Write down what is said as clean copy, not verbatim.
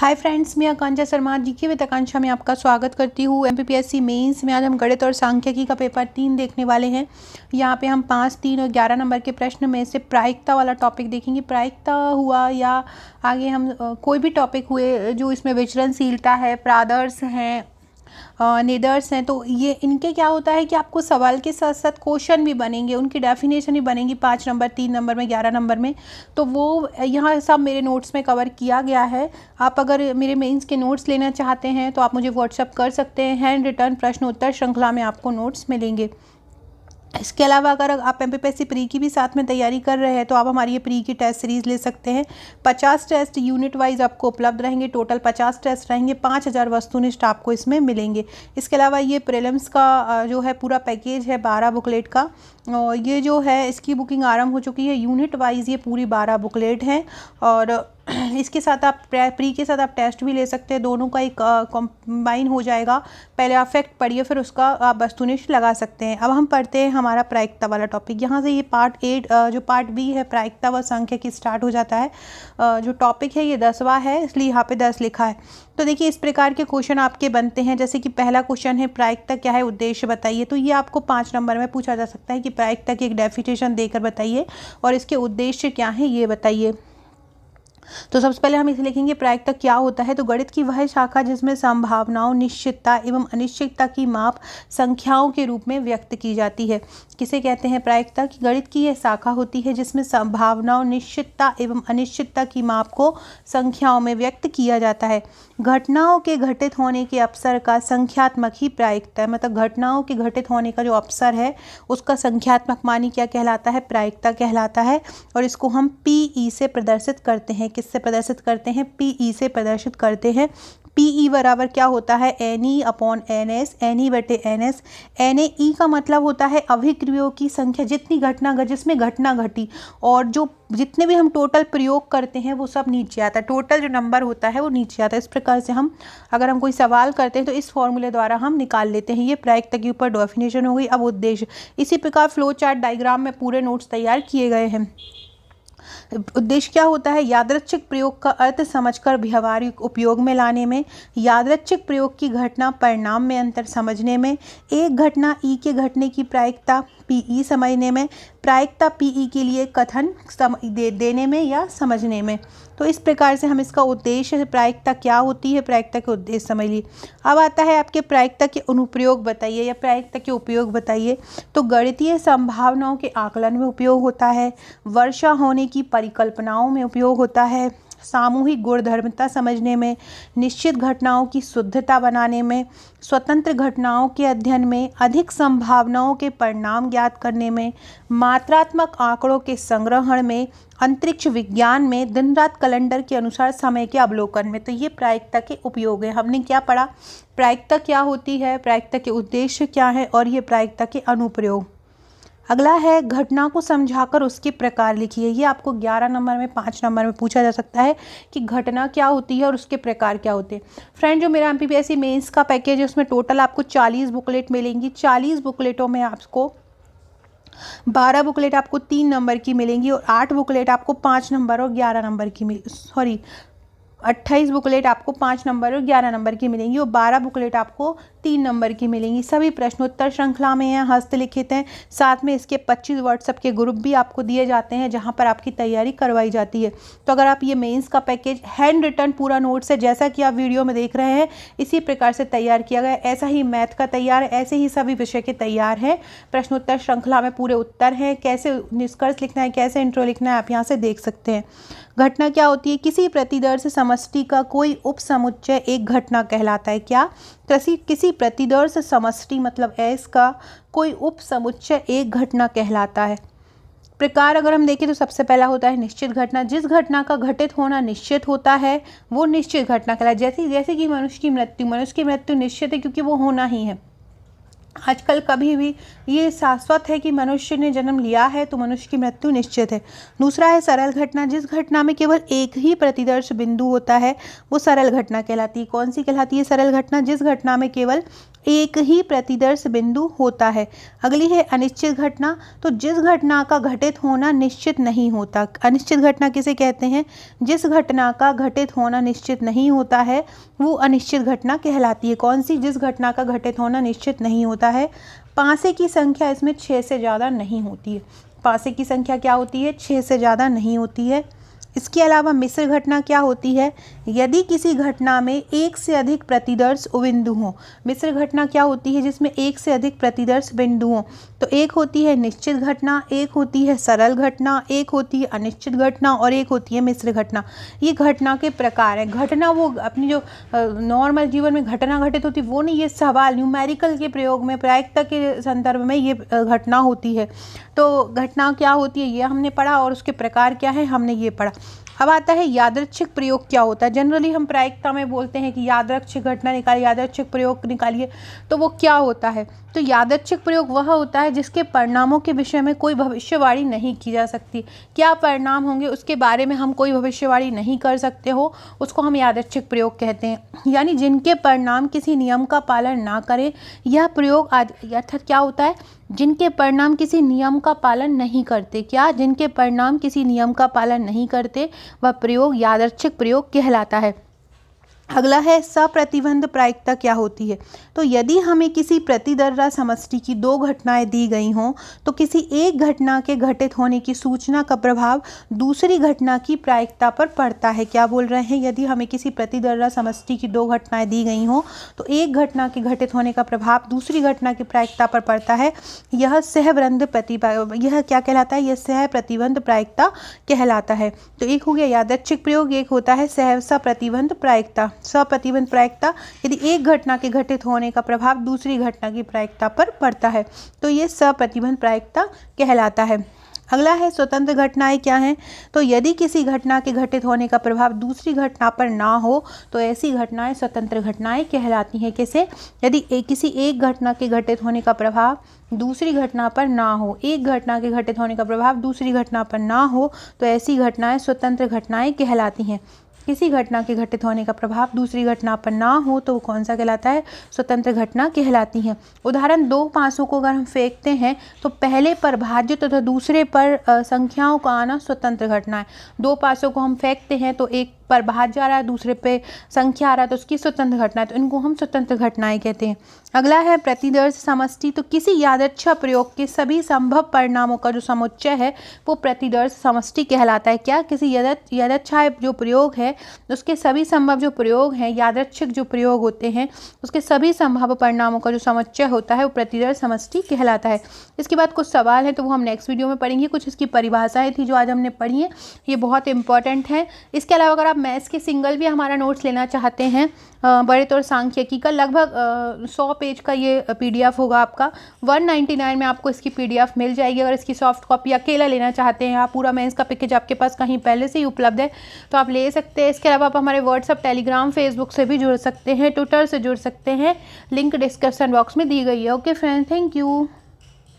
Hi friends, मैं आकांक्षा Sharma GK with आकांक्षा में आपका स्वागत करती हूँ। एमपीपीएससी मेंस में आज हम गणित और सांख्यिकी का पेपर 3 देखने वाले हैं। यहाँ पे हम 5, 3 और 11 नंबर के प्रश्न में से प्रायिकता वाला टॉपिक देखेंगे। प्रायिकता हुआ या आगे हम कोई भी टॉपिक हुए जो इसमें विचरणशीलता है, प्रादर्श हैं, नेदर्स हैं, तो ये इनके क्या होता है कि आपको सवाल के साथ साथ क्वेश्चन भी बनेंगे, उनकी डेफिनेशन भी बनेंगी 5 नंबर, 3 नंबर में, 11 नंबर में। तो वो यहाँ सब मेरे नोट्स में कवर किया गया है। आप अगर मेरे मेंस के नोट्स लेना चाहते हैं तो आप मुझे व्हाट्सअप कर सकते हैं। हैंड रिटर्न प्रश्न उत्तर श्रृंखला में आपको नोट्स मिलेंगे। इसके अलावा अगर आप एमपीपीएससी प्री की भी साथ में तैयारी कर रहे हैं तो आप हमारी ये प्री की टेस्ट सीरीज़ ले सकते हैं। 50 टेस्ट यूनिट वाइज आपको उपलब्ध रहेंगे। टोटल 50 टेस्ट रहेंगे। 5000 वस्तुनिष्ठ आपको इसमें मिलेंगे। इसके अलावा ये प्रीलिम्स का जो है पूरा पैकेज है 12 बुकलेट का। और ये जो है इसकी बुकिंग आरंभ हो चुकी है। यूनिट वाइज ये पूरी 12 बुकलेट हैं और इसके साथ आप प्री के साथ आप टेस्ट भी ले सकते हैं। दोनों का एक कंबाइन हो जाएगा। पहले आप फैक्ट पढ़िए, फिर उसका आप वस्तुनिष्ठ लगा सकते हैं। अब हम पढ़ते हैं हमारा प्रायिकता वाला टॉपिक। यहाँ से ये पार्ट 8 जो पार्ट बी है प्रायिकता व सांख्यिकी स्टार्ट हो जाता है। जो टॉपिक है ये 10वां है, इसलिए यहाँ पे 10 लिखा है। तो देखिए इस प्रकार के क्वेश्चन आपके बनते हैं। जैसे कि पहला क्वेश्चन है प्रायिकता क्या है, उद्देश्य बताइए। तो ये आपको 5 नंबर में पूछा जा सकता है कि प्रायिकता की एक डेफिनेशन देकर बताइए और इसके उद्देश्य क्या है ये बताइए। तो सबसे पहले हम इसे लिखेंगे प्रायिकता क्या होता है। तो गणित की वह शाखा जिसमें संभावनाओं, निश्चितता एवं अनिश्चितता की माप संख्याओं के रूप में व्यक्त की जाती है। किसे कहते हैं प्रायिकता? कि गणित की यह शाखा होती है जिसमें संभावनाओं, निश्चितता एवं अनिश्चितता की माप को संख्याओं में व्यक्त किया जाता है। घटनाओं के घटित होने के अवसर का संख्यात्मक ही प्रायिकता है। मतलब घटनाओं के घटित होने का जो अवसर है उसका संख्यात्मक मानी क्या कहलाता है? प्रायिकता कहलाता है। और इसको हम पीई से प्रदर्शित करते हैं। किससे प्रदर्शित करते हैं? पीई से प्रदर्शित करते हैं। पीई बराबर क्या होता है? N E upon N S, N E बटे N S. N A E का मतलब होता है अभिक्रियाओं की संख्या, जितनी घटना जिसमें घटना घटी, और जो जितने भी हम टोटल प्रयोग करते हैं वो सब नीचे आता है। टोटल जो नंबर होता है वो नीचे आता है। इस प्रकार से हम अगर हम कोई सवाल करते हैं तो इस फॉर्मूले द्वारा हम निकाल लेते हैं। ये प्रायिकता के ऊपर डेफिनेशन हो गई। अब उद्देश्य, इसी प्रकार फ्लो चार्ट डायग्राम में पूरे नोट्स तैयार किए गए हैं। उद्देश्य क्या होता है? यादृच्छिक प्रयोग का अर्थ समझकर व्यवहारिक उपयोग में लाने में, यादृच्छिक प्रयोग की घटना परिणाम में अंतर समझने में, एक घटना ई के घटने की प्रायिकता पीई समझने में, प्रायिकता पीई के लिए कथन देने में या समझने में। तो इस प्रकार से हम इसका उद्देश्य, प्रायिकता क्या होती है, प्रायिकता के उद्देश्य समझ लिए। अब आता है आपके प्रायिकता के अनुप्रयोग बताइए या प्रायिकता के उपयोग बताइए। तो गणितीय संभावनाओं के आकलन में उपयोग होता है, वर्षा होने की परिकल्पनाओं में उपयोग होता है, सामूहिक गुणधर्मता समझने में, निश्चित घटनाओं की शुद्धता बनाने में, स्वतंत्र घटनाओं के अध्ययन में, अधिक संभावनाओं के परिणाम ज्ञात करने में, मात्रात्मक आंकड़ों के संग्रहण में, अंतरिक्ष विज्ञान में, दिन रात कैलेंडर के अनुसार समय के अवलोकन में। तो ये प्रायिकता के उपयोग है। हमने क्या पढ़ा? प्रायिकता क्या होती है, प्रायिकता के उद्देश्य क्या है और ये प्रायिकता के अनुप्रयोग। अगला है घटना को समझाकर उसके प्रकार लिखिए। ये आपको 11 नंबर में, 5 नंबर में पूछा जा सकता है कि घटना क्या होती है और उसके प्रकार क्या होते हैं। फ्रेंड, जो मेरा एमपीपीएससी मेंस का पैकेज है उसमें टोटल आपको 40 बुकलेट मिलेंगी। 40 बुकलेटों में आपको 12 बुकलेट आपको 3 नंबर की मिलेंगी और 8 बुकलेट आपको 5 नंबर और 11 नंबर की 28 बुकलेट आपको 5 नंबर और 11 नंबर की मिलेंगी और 12 बुकलेट आपको 3 नंबर की मिलेंगी। सभी प्रश्नोत्तर श्रृंखला में हैं, हस्तलिखित हैं। साथ में इसके 25 व्हाट्सएप के ग्रुप भी आपको दिए जाते हैं जहां पर आपकी तैयारी करवाई जाती है। तो अगर आप ये मेंस का पैकेज हैंड रिटन पूरा नोट्स है, जैसा कि आप वीडियो में देख रहे हैं, इसी प्रकार से तैयार किया गया। ऐसा ही मैथ का तैयार है, ऐसे ही सभी विषय के तैयार हैं। प्रश्नोत्तर श्रृंखला में पूरे उत्तर हैं। कैसे निष्कर्ष लिखना है, कैसे इंट्रो लिखना है, आप यहाँ से देख सकते हैं। घटना क्या होती है? किसी प्रतिदर्श समष्टि का कोई उपसमुच्चय एक घटना कहलाता है। क्या? किसी प्रतिदर्श समष्टि मतलब एस का कोई उपसमुच्चय एक घटना कहलाता है। प्रकार अगर हम देखें तो सबसे पहला होता है निश्चित घटना। जिस घटना का घटित होना निश्चित होता है वो निश्चित घटना कहलाता है। जैसे कि मनुष्य की मृत्यु निश्चित है क्योंकि वो होना ही है। आजकल कभी भी ये शाश्वत है कि मनुष्य ने जन्म लिया है तो मनुष्य की मृत्यु निश्चित है। दूसरा है सरल घटना। जिस घटना में केवल एक ही प्रतिदर्श बिंदु होता है वो सरल घटना कहलाती है। कौन सी कहलाती है सरल घटना? जिस घटना में केवल एक ही प्रतिदर्श बिंदु होता है। अगली है अनिश्चित घटना। तो जिस घटना का घटित होना निश्चित नहीं होता, अनिश्चित घटना किसे कहते हैं? जिस घटना का घटित होना निश्चित नहीं होता है वो अनिश्चित घटना कहलाती है। कौन सी? जिस घटना का घटित होना निश्चित नहीं होता है। पासे की संख्या इसमें 6 से ज़्यादा नहीं होती है। पासे की संख्या क्या होती है? 6 से ज़्यादा नहीं होती है। इसके अलावा मिश्र घटना क्या होती है? यदि किसी घटना में एक से अधिक प्रतिदर्श बिंदु हों। मिश्र घटना क्या होती है? जिसमें एक से अधिक प्रतिदर्श बिंदु हों। तो एक होती है निश्चित घटना, एक होती है सरल घटना, एक होती है अनिश्चित घटना और एक होती है मिश्र घटना। ये घटना के प्रकार हैं। घटना वो अपनी जो नॉर्मल जीवन में घटना घटित होती है वो नहीं, ये सवाल न्यूमेरिकल के प्रयोग में, प्रायिकता के संदर्भ में ये घटना होती है। तो घटना क्या होती है ये हमने पढ़ा और उसके प्रकार क्या है हमने ये पढ़ा। अब आता है यादृच्छिक प्रयोग क्या होता है। जनरली हम प्रायिकता में बोलते हैं कि यादृच्छिक घटना निकालिए, यादृच्छिक प्रयोग निकालिए, तो वो क्या होता है? तो यादृच्छिक प्रयोग वह होता है जिसके परिणामों के विषय में कोई भविष्यवाणी नहीं की जा सकती। क्या परिणाम होंगे उसके बारे में हम कोई भविष्यवाणी नहीं कर सकते हो, उसको हम यादृच्छिक प्रयोग कहते हैं। यानी जिनके परिणाम किसी नियम का पालन ना करें, यह प्रयोग अर्थात क्या होता है? जिनके परिणाम किसी नियम का पालन नहीं करते। क्या? जिनके परिणाम किसी नियम का पालन नहीं करते वह प्रयोग यादृच्छिक प्रयोग कहलाता है। अगला है सप्रतिबंध प्रायिकता क्या होती है। तो यदि हमें किसी प्रतिदर्रा समष्टि की 2 घटनाएं दी गई हों तो किसी एक घटना के घटित होने की सूचना का प्रभाव दूसरी घटना की प्रायिकता पर पड़ता है। क्या बोल रहे हैं? यदि हमें किसी प्रतिदर्रा समष्टि की 2 घटनाएं दी गई हों तो एक घटना के घटित होने का प्रभाव दूसरी घटना की प्रायिकता पर पड़ता है। यह यह क्या कहलाता है? यह सह प्रतिबंध प्रायिकता कहलाता है। तो एक हो गया यादृच्छिक प्रयोग, एक होता है सप्रतिबंध प्रायिकता। सप्रतिबंध प्रायिकता यदि एक घटना के घटित होने का प्रभाव दूसरी घटना की प्रायिकता पर पड़ता है तो ये सप्रतिबंध प्रायिकता कहलाता है। अगला है स्वतंत्र घटनाएं क्या हैं। तो यदि किसी घटना के घटित होने का प्रभाव दूसरी घटना पर ना हो तो ऐसी घटनाएं स्वतंत्र घटनाएं कहलाती हैं। कैसे? यदि किसी एक घटना के घटित होने का प्रभाव दूसरी घटना पर ना हो, एक घटना के घटित होने का प्रभाव दूसरी घटना पर ना हो तो ऐसी घटनाएं स्वतंत्र घटनाएं कहलाती हैं। किसी घटना के घटित होने का प्रभाव दूसरी घटना पर ना हो तो वो कौन सा कहलाता है? स्वतंत्र घटना कहलाती हैं। उदाहरण 2 पासों को अगर हम फेंकते हैं तो पहले पर भाज्य तथा दूसरे पर संख्याओं का आना स्वतंत्र घटना है। 2 पासों को हम फेंकते हैं तो एक पर भाज्य आ रहा है, दूसरे पे संख्या आ रहा है, तो उसकी स्वतंत्र घटना है, तो इनको हम स्वतंत्र घटनाएं कहते हैं। अगला है प्रतिदर्श समष्टि। तो किसी यादृच्छिक प्रयोग के सभी संभव परिणामों का जो समुच्चय है वो प्रतिदर्श समष्टि कहलाता है। क्या? किसी यादृच्छिक जो प्रयोग है उसके सभी संभव जो प्रयोग हैं, यादृच्छिक जो प्रयोग होते हैं उसके सभी संभव परिणामों का जो समुच्चय होता है वो प्रतिदर्श समष्टि कहलाता है। इसके बाद कुछ सवाल हैं तो वो हम नेक्स्ट वीडियो में पढ़ेंगे। कुछ इसकी परिभाषाएं थी जो आज हमने पढ़ी हैं, ये बहुत इंपॉर्टेंट है। इसके अलावा अगर आप मैथ्स के सिंगल भी हमारा नोट्स लेना चाहते हैं गणित और सांख्यिकी का, लगभग 100 पेज का ये PDF होगा आपका। 199 में आपको इसकी PDF मिल जाएगी। अगर इसकी सॉफ्ट कॉपी अकेला लेना चाहते हैं आप, पूरा मेंस का पैकेज आपके पास कहीं पहले से ही उपलब्ध है तो आप ले सकते हैं। इसके अलावा आप हमारे व्हाट्सअप, टेलीग्राम, फेसबुक से भी जुड़ सकते हैं, ट्विटर से जुड़ सकते हैं। लिंक डिस्क्रिप्शन बॉक्स में दी गई है। Okay friend, thank you.